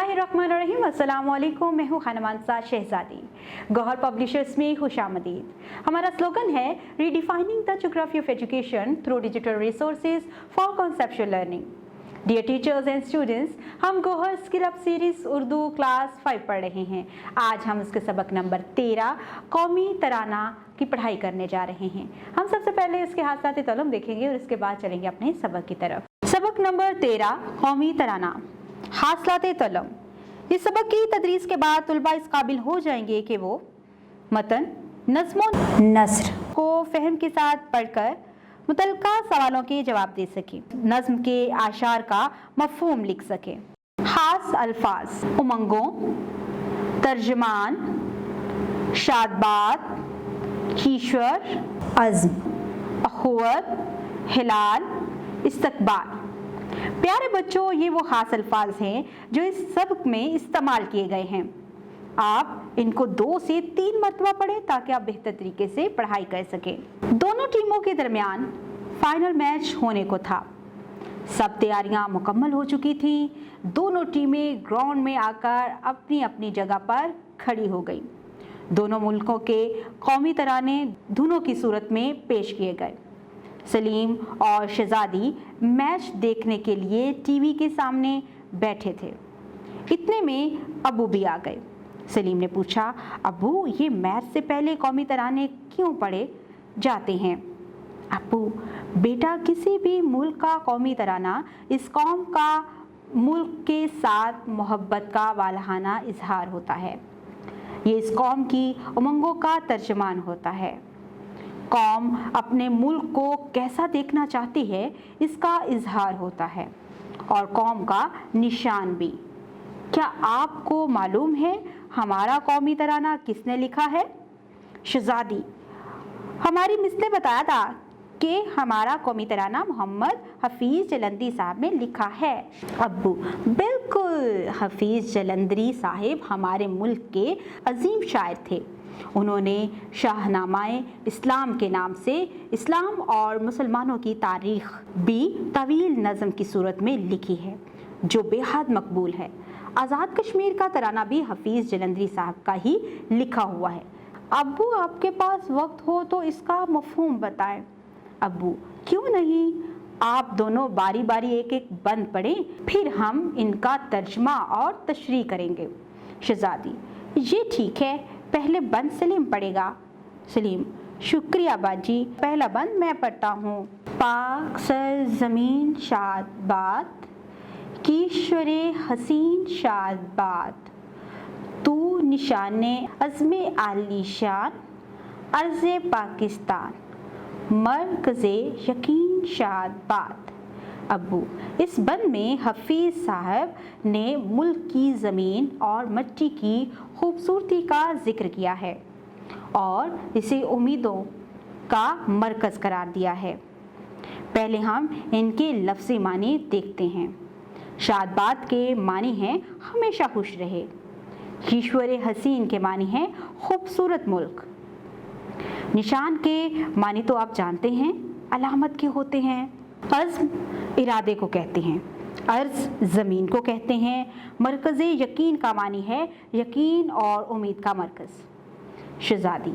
बिस्मिल्लाहिर्रहमानिर्रहीम, अस्सलाम वालेकुम। मैं हूँ खानमानसा शहजादी। गौहर पब्लिशर्स में खुशामदीद। हमारा स्लोगन है redefining the geography of education through digital resources for conceptual learning. Dear teachers and students, हम Gauhar skill up series Urdu class 5 पढ़ रहे हैं। आज हम उसके सबक नंबर 13 कौमी तराना की पढ़ाई करने जा रहे हैं। हम सबसे पहले इसके हासिलात तलम देखेंगे और इसके बाद चलेंगे अपने सबक की तरफ। सबक नंबर 13 कौमी तराना हासिलात तलम। इस सबक की तदरीस के बाद तुलबा इस काबिल हो जाएंगे कि वो मतन नज़्म नस्र को फ़हम के साथ पढ़कर मुतल्लिका सवालों के जवाब दे सके, नज़्म के आशार का मफ़हूम लिख सके। खास अल्फाज उमंगों, तर्जमान, शादबात, कीश्वर, अज़्म, अखुवत, हिलाल, इस्तकबाल। प्यारे बच्चों, ये वो खास अल्फाज हैं जो इस सबक में इस्तेमाल किए गए हैं। आप इनको 2 से 3 मरतबा पढ़ें ताकि आप बेहतर तरीके से पढ़ाई कर सकें। दोनों टीमों के दरमियान फाइनल मैच होने को था। सब तैयारियां मुकम्मल हो चुकी थी। दोनों टीमें ग्राउंड में आकर अपनी अपनी जगह पर खड़ी हो गई। दोनों मुल्कों के कौमी तराने धुनों की सूरत में पेश किए गए। सलीम और शहजादी मैच देखने के लिए टीवी के सामने बैठे थे। इतने में अबू भी आ गए। सलीम ने पूछा, अबू, ये मैच से पहले कौमी तराने क्यों पढ़े जाते हैं? अबू, बेटा, किसी भी मुल्क का कौमी तराना इस कौम का मुल्क के साथ मोहब्बत का वालहाना इजहार होता है। ये इस कौम की उमंगों का तर्जमान होता है। कौम अपने मुल्क को कैसा देखना चाहती है, इसका इजहार होता है और कौम का निशान भी। क्या आपको मालूम है हमारा कौमी तराना किसने लिखा है? शहजादी, हमारी मिस ने बताया था कि हमारा कौमी तराना मोहम्मद हफीज़ जलंधरी साहब ने लिखा है। अब्बू, बिल्कुल, हफीज़ जलंधरी साहिब हमारे मुल्क के अजीम शायर थे। उन्होंने शाहनामाए इस्लाम के नाम से इस्लाम और मुसलमानों की तारीख भी तवील नज़म की सूरत में लिखी है जो बेहद मकबूल है। आज़ाद कश्मीर का तराना भी हफीज़ जलंधरी साहब का ही लिखा हुआ है। अब्बू, आपके पास वक्त हो तो इसका मफ़हूम बताएं। अब्बू, क्यों नहीं, आप दोनों बारी बारी एक एक बंद पढ़ें, फिर हम इनका तर्जमा और तशरीह करेंगे। शहजादी, ये ठीक है, पहले बंद सलीम पढ़ेगा। सलीम, शुक्रिया बाजी, पहला बंद मैं पढ़ता हूँ। पाक सर ज़मीन शाद बात, कीश्वरे हसीन शाद बात, तू निशाने अज़्मे आलीशान, अर्ज़े पाकिस्तान, मरकज़े यकीन शाद बात। अब्बू, इस बंद में हफीज़ साहब ने मुल्क की ज़मीन और मिट्टी की खूबसूरती का जिक्र किया है और इसे उम्मीदों का मरकज़ करार दिया है। पहले हम इनके लफ्ज़ी मानी देखते हैं। शादबात के मानी हैं हमेशा खुश रहे। ईश्वर हसीन के मानी हैं खूबसूरत मुल्क। निशान के मानी तो आप जानते हैं, अलामत के होते हैं। अज़्म इरादे को कहते हैं, अर्ज़ ज़मीन को कहते हैं, मरकज़े यकीन का मानी है यकीन और उम्मीद का मरकज़। शहजादी,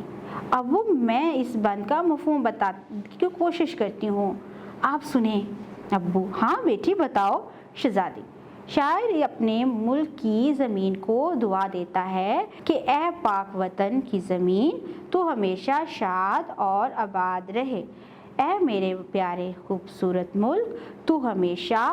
अब वो मैं इस बंद का मफ़हूम बताने की कोशिश करती हूँ, आप सुने। अब्बू, हाँ बेटी बताओ। शहजादी, शायर अपने मुल्क की ज़मीन को दुआ देता है कि ए पाक वतन की ज़मीन, तो हमेशा शाद और आबाद रहे। ऐ मेरे प्यारे खूबसूरत मुल्क, तू हमेशा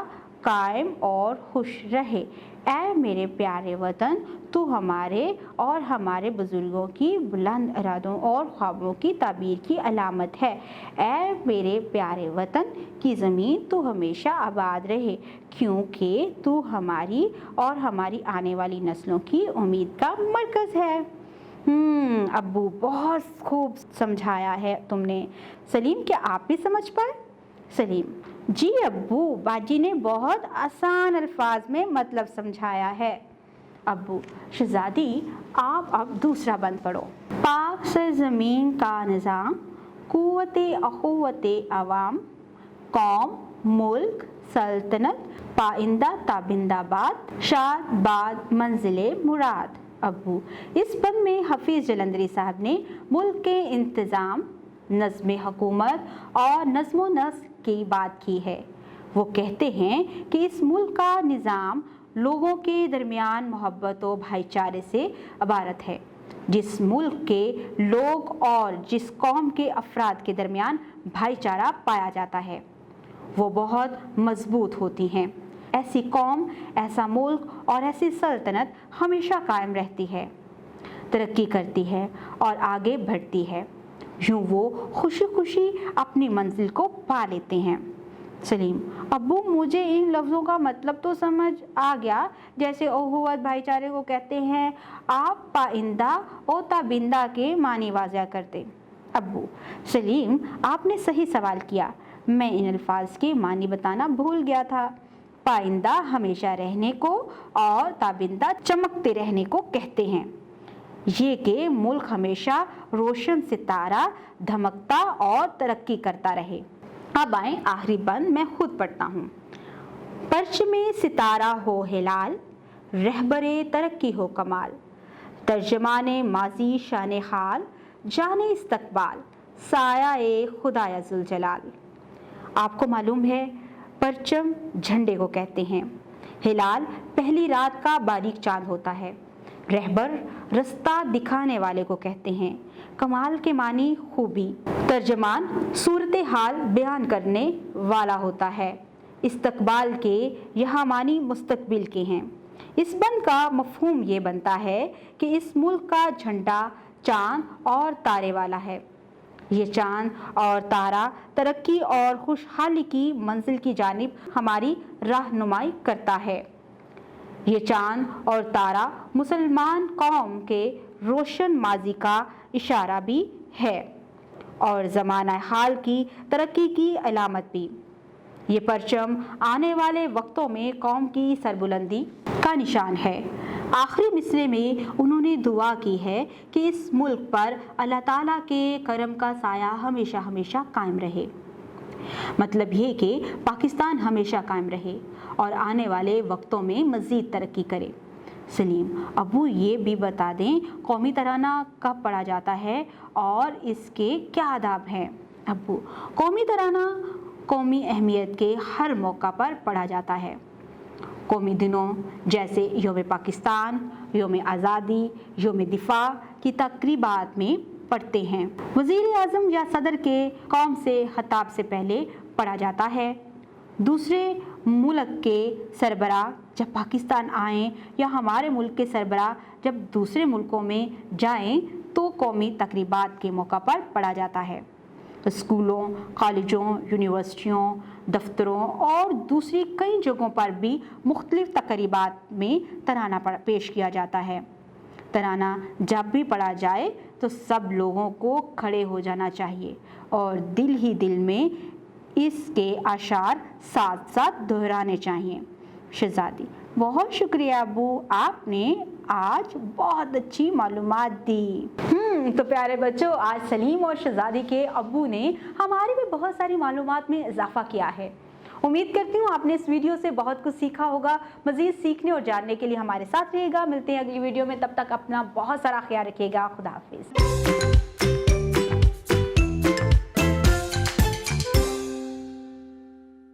कायम और खुश रहे। ऐ मेरे प्यारे वतन, तू हमारे और हमारे बुज़ुर्गों की बुलंद इरादों और ख्वाबों की ताबीर की अलामत है। ऐ मेरे प्यारे वतन की ज़मीन, तू हमेशा आबाद रहे, क्योंकि तू हमारी और हमारी आने वाली नस्लों की उम्मीद का मरकज़ है। अब्बू, बहुत खूब समझाया है तुमने। सलीम, क्या आप भी समझ पाए? सलीम, जी अब्बू, बाजी ने बहुत आसान अल्फाज में मतलब समझाया है। अब्बू, शहजादी, आप अब दूसरा बंद पढ़ो। पाक से ज़मीन का निज़ाम, कुव्वते अखुव्वते अवाम, कौम, मुल्क, सल्तनत, पाइंदा ताबिंदा बात, शाद बाद मंजिले मुराद। अब्बू, इस बंद में हफीज़ जलंधरी साहब ने मुल्क के इंतज़ाम, नज़्म हुकूमत और नज़्म नस्ल की बात की है। वो कहते हैं कि इस मुल्क का निज़ाम लोगों के दरमियान मोहब्बत और भाईचारे से इबारत है। जिस मुल्क के लोग और जिस कौम के अफराद के दरमियान भाईचारा पाया जाता है वो बहुत मजबूत होती हैं। ऐसी कौम, ऐसा मुल्क और ऐसी सल्तनत हमेशा कायम रहती है, तरक्की करती है और आगे बढ़ती है। यूँ वो खुशी खुशी अपनी मंजिल को पा लेते हैं। सलीम, अब्बू मुझे इन लफ्ज़ों का मतलब तो समझ आ गया, जैसे ओहुवत भाईचारे को कहते हैं, आप पाइंदा और ताबिंदा के मानी वाज़ह करते। अब्बू, सलीम आपने सही सवाल किया, मैं इन अल्फाज के मानी बताना भूल गया था। पाइंदा हमेशा रहने को और ताबिंदा चमकते रहने को कहते हैं। ये कि मुल्क हमेशा रोशन सितारा धमकता और तरक्की करता रहे। अब आए आखिरी बंद, मैं खुद पढ़ता हूँ। पर्च में सितारा हो हिलाल, रहबरे तरक्की हो कमाल, तर्जमाने माजी शान हाल, जाने इस्तकबाल, साया ए खुदाया जुल जलाल। आपको मालूम है परचम झंडे को कहते हैं, हिलाल पहली रात का बारीक चांद होता है, रहबर रास्ता दिखाने वाले को कहते हैं, कमाल के मानी खूबी, तर्जमान सूरत हाल बयान करने वाला होता है, इस्तकबाल के यहाँ मानी मुस्तकबिल के हैं। इस बंद का मफहूम ये बनता है कि इस मुल्क का झंडा चांद और तारे वाला है। ये चांद और तारा तरक्की और खुशहाली की मंजिल की जानिब हमारी रहनुमाई करता है। ये चांद और तारा मुसलमान कौम के रोशन माजी का इशारा भी है और ज़माना हाल की तरक्की की अलामत भी। ये परचम आने वाले वक्तों में कौम की सरबुलंदी का निशान है। आखिरी मिसरे में उन्होंने दुआ की है कि इस मुल्क पर अल्लाह ताला के करम का साया हमेशा हमेशा कायम रहे। मतलब ये कि पाकिस्तान हमेशा कायम रहे और आने वाले वक्तों में मज़ीद तरक्की करे। सलीम, अबू ये भी बता दें कौमी तराना कब पढ़ा जाता है और इसके क्या आदाब हैं? अबू, कौमी तराना कौमी अहमियत के हर मौका पर पढ़ा जाता है। कौमी दिनों जैसे योम पाकिस्तान, योम आज़ादी, योम दिफा की तकरीबात में पढ़ते हैं। वज़ीर आज़म या सदर के कौम से खिताब से पहले पढ़ा जाता है। दूसरे मुल्क के सरबराह जब पाकिस्तान आएँ या हमारे मुल्क के सरबराह जब दूसरे मुल्कों में जाएं तो कौमी तकरीबात के मौका पर पढ़ा जाता है। स्कूलों, कॉलेजों, यूनिवर्सिटियों, दफ्तरों और दूसरी कई जगहों पर भी मुख्तलिफ तकरीबात में तराना पेश किया जाता है। तराना जब भी पढ़ा जाए तो सब लोगों को खड़े हो जाना चाहिए और दिल ही दिल में इसके अशार साथ साथ दोहराने चाहिए। शहजादी, बहुत शुक्रिया अबू, आपने आज बहुत अच्छी मालूमात दी। तो प्यारे बच्चों, आज सलीम और शहजादी के अब्बू ने हमारी भी बहुत सारी मालूमात में इजाफा किया है। उम्मीद करती हूँ आपने इस वीडियो से बहुत कुछ सीखा होगा। मज़ीद सीखने और जानने के लिए हमारे साथ रहिएगा। मिलते हैं अगली वीडियो में, तब तक अपना बहुत सारा ख्याल रखिएगा। खुदा हाफिज़।